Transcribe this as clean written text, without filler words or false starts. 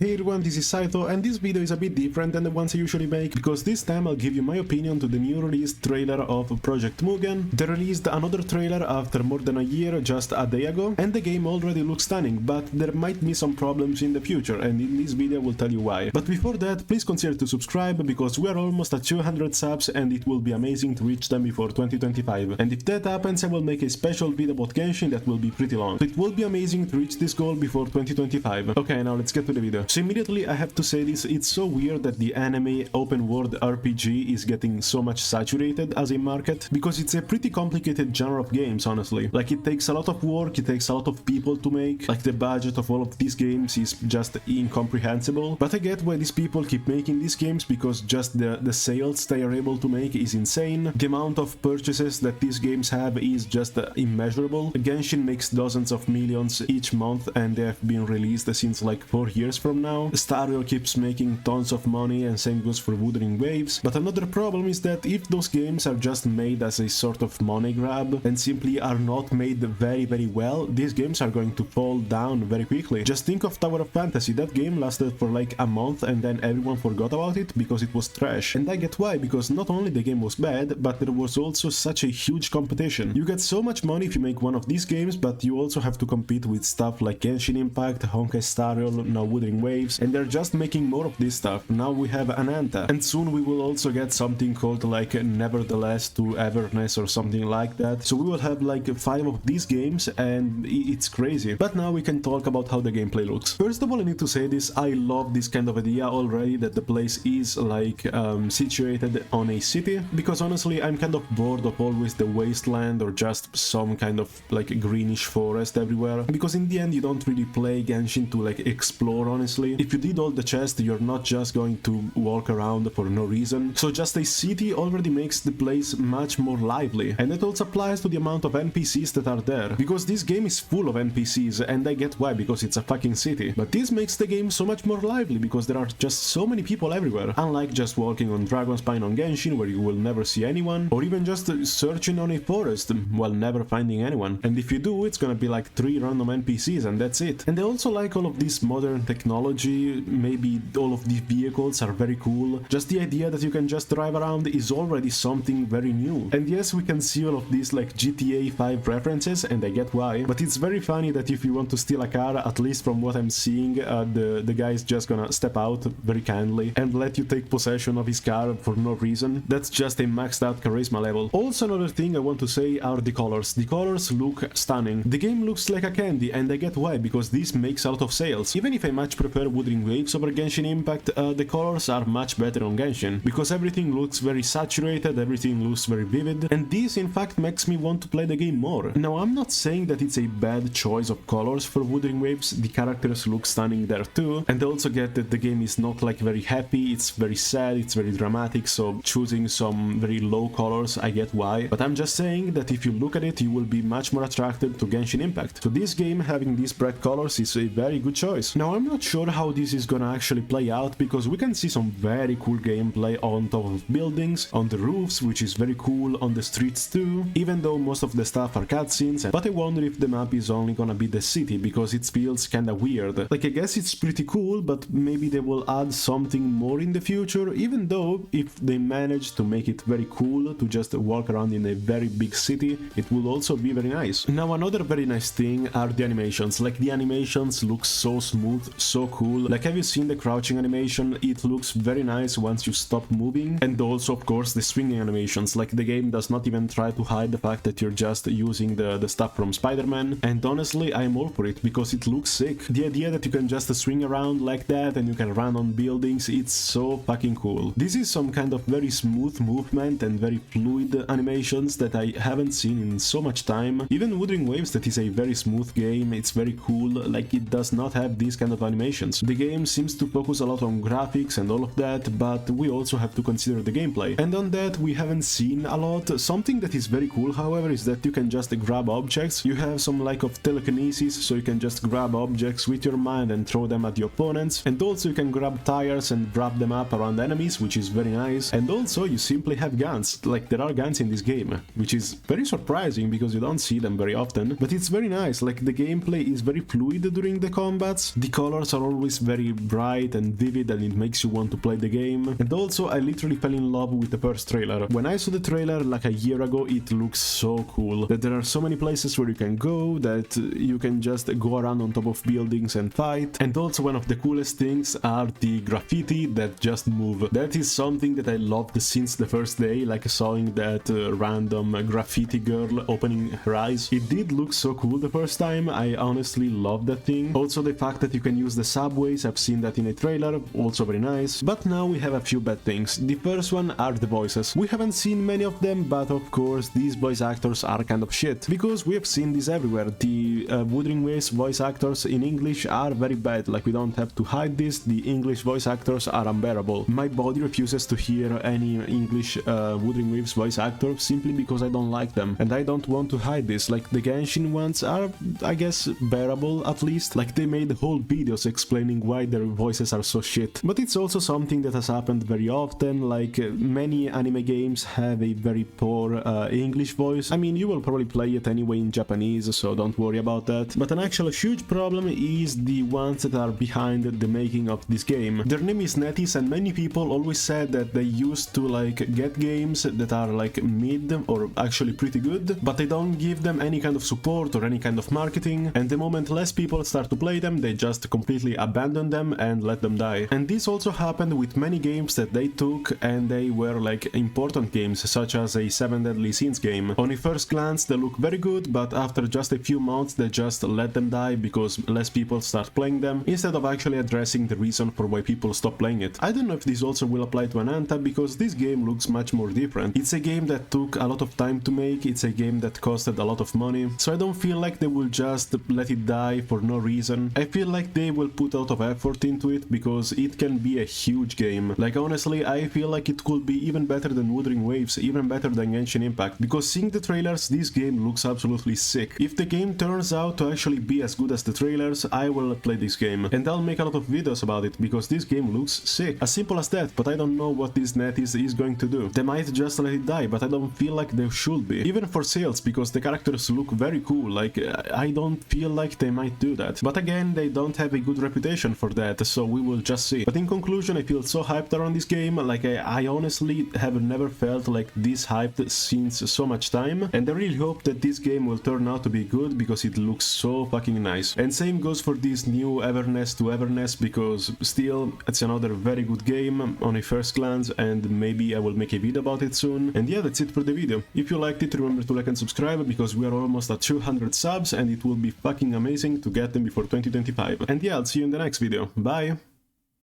Hey everyone, this is Saito, and this video is a bit different than the ones I usually make, because this time I'll give you my opinion to the new released trailer of Project Mugen. They released another trailer after more than a year just a day ago, and the game already looks stunning, but there might be some problems in the future, and in this video I will tell you why. But before that, please consider to subscribe, because we are almost at 200 subs and it will be amazing to reach them before 2025. And if that happens, I will make a special video about Genshin that will be pretty long. So it will be amazing to reach this goal before 2025. Okay, now let's get to the video. So immediately I have to say this, it's so weird that the anime open world RPG is getting so much saturated as a market, because it's a pretty complicated genre of games, honestly. Like, it takes a lot of work, it takes a lot of people to make, like the budget of all of these games is just incomprehensible. But I get why these people keep making these games, because just the sales they are able to make is insane. The amount of purchases that these games have is just immeasurable. Genshin makes dozens of millions each month, and they have been released since like 4 years from now. Star Rail keeps making tons of money, and same goes for Wuthering Waves. But another problem is that if those games are just made as a sort of money grab and simply are not made very well, these games are going to fall down very quickly. Just think of Tower of Fantasy. That game lasted for like a month and then everyone forgot about it because it was trash. And I get why, because not only the game was bad, but there was also such a huge competition. You get so much money if you make one of these games, but you also have to compete with stuff like Genshin Impact, Honkai Star Rail, now Wuthering Waves, and they're just making more of this stuff. Now we have Ananta, and soon we will also get something called like Nevertheless to Everness or something like that. So we will have like 5 of these games, and it's crazy. But now we can talk about how the gameplay looks. First of all, I need to say this, I love this kind of idea already, that the place is like situated on a city, because honestly I'm kind of bored of always the wasteland or just some kind of like greenish forest everywhere, because in the end you don't really play Genshin to like explore, honestly. If you did all the chests, you're not just going to walk around for no reason. So just a city already makes the place much more lively, and it also applies to the amount of NPCs that are there, because this game is full of NPCs, and I get why, because it's a fucking city. But this makes the game so much more lively, because there are just so many people everywhere, unlike just walking on Dragonspine on Genshin, where you will never see anyone, or even just searching on a forest while never finding anyone. And if you do, it's gonna be like 3 random NPCs and that's it. And I also like all of this modern technology. Maybe all of these vehicles are very cool. Just the idea that you can just drive around is already something very new. And yes, we can see all of these like GTA 5 references, and I get why, but it's very funny that if you want to steal a car, at least from what I'm seeing, the guy is just gonna step out very kindly and let you take possession of his car for no reason. That's just a maxed out charisma level. Also, another thing I want to say are the colors. The colors look stunning. The game looks like a candy, and I get why, because this makes a lot of sales. Even if I much prefer Wuthering Waves over Genshin Impact, the colors are much better on Genshin, because everything looks very saturated, everything looks very vivid, and this in fact makes me want to play the game more. Now, I'm not saying that it's a bad choice of colors for Wuthering Waves, the characters look stunning there too, and I also get that the game is not like very happy, it's very sad, it's very dramatic, so choosing some very low colors, I get why, but I'm just saying that if you look at it, you will be much more attracted to Genshin Impact. So this game having these bright colors is a very good choice. Now, I'm not sure how this is gonna actually play out, because we can see some very cool gameplay on top of buildings, on the roofs, which is very cool, on the streets too, even though most of the stuff are cutscenes. But I wonder if the map is only gonna be the city, because it feels kinda weird. Like, I guess it's pretty cool, but maybe they will add something more in the future, even though if they manage to make it very cool to just walk around in a very big city, it will also be very nice. Now, another very nice thing are the animations. Like, the animations look so smooth, so cool. Like, have you seen the crouching animation? It looks very nice once you stop moving. And also, of course, the swinging animations. Like, the game does not even try to hide the fact that you're just using the stuff from Spider-Man. And honestly, I'm all for it, because it looks sick. The idea that you can just swing around like that and you can run on buildings, it's so fucking cool. This is some kind of very smooth movement and very fluid animations that I haven't seen in so much time. Even Wuthering Waves, that is a very smooth game, it's very cool, like it does not have these kind of animations. The game seems to focus a lot on graphics and all of that, but we also have to consider the gameplay. And on that we haven't seen a lot. Something that is very cool, however, is that you can just grab objects. You have some like of telekinesis, so you can just grab objects with your mind and throw them at the opponents. And also you can grab tires and wrap them up around enemies, which is very nice. And also you simply have guns. Like, there are guns in this game, which is very surprising because you don't see them very often. But it's very nice. Like, the gameplay is very fluid during the combats. The colors are always very bright and vivid, and it makes you want to play the game. And also, I literally fell in love with the first trailer. When I saw the trailer like a year ago, it looks so cool. That there are so many places where you can go, that you can just go around on top of buildings and fight. And also one of the coolest things are the graffiti that just move. That is something that I loved since the first day, like seeing that random graffiti girl opening her eyes. It did look so cool the first time. I honestly love that thing. Also the fact that you can use the subways, I've seen that in a trailer, also very nice. But now we have a few bad things. The first one are the voices. We haven't seen many of them, but of course these voice actors are kind of shit, because we have seen this everywhere. The Wuthering Waves voice actors in English are very bad, like we don't have to hide this. The English voice actors are unbearable. My body refuses to hear any English Wuthering Waves voice actor simply because I don't like them, and I don't want to hide this. Like the Genshin ones are, I guess, bearable at least. Like they made whole videos explaining why their voices are so shit. But it's also something that has happened very often, like many anime games have a very poor English voice. I mean, you will probably play it anyway in Japanese, so don't worry about that. But an actual huge problem is the ones that are behind the making of this game. Their name is Netis, and many people always said that they used to like get games that are like mid or actually pretty good, but they don't give them any kind of support or any kind of marketing, and the moment less people start to play them, they just completely abandon them and let them die. And this also happened with many games that they took and they were like important games, such as a 7 Deadly Sins game. On a first glance they look very good, but after just a few months they just let them die because less people start playing them, instead of actually addressing the reason for why people stop playing it. I don't know if this also will apply to Ananta, because this game looks much more different. It's a game that took a lot of time to make, it's a game that costed a lot of money, so I don't feel like they will just let it die for no reason. I feel like they will put a lot of effort into it, because it can be a huge game. Like honestly, I feel like it could be even better than Wuthering Waves, even better than Genshin Impact, because seeing the trailers, this game looks absolutely sick. If the game turns out to actually be as good as the trailers, I will play this game, and I'll make a lot of videos about it, because this game looks sick. As simple as that, but I don't know what this Netis is going to do. They might just let it die, but I don't feel like they should be. Even for sales, because the characters look very cool, like I don't feel like they might do that. But again, they don't have a good reputation for that, so we will just see. But in conclusion, I feel so hyped around this game, like I honestly have never felt like this hyped since so much time, and I really hope that this game will turn out to be good, because it looks so fucking nice. And same goes for this new Everness to Everness, because still, it's another very good game on a first glance, and maybe I will make a video about it soon. And yeah, that's it for the video. If you liked it, remember to like and subscribe, because we are almost at 200 subs, and it will be fucking amazing to get them before 2025. And yeah, I'll see you in the next video. Bye!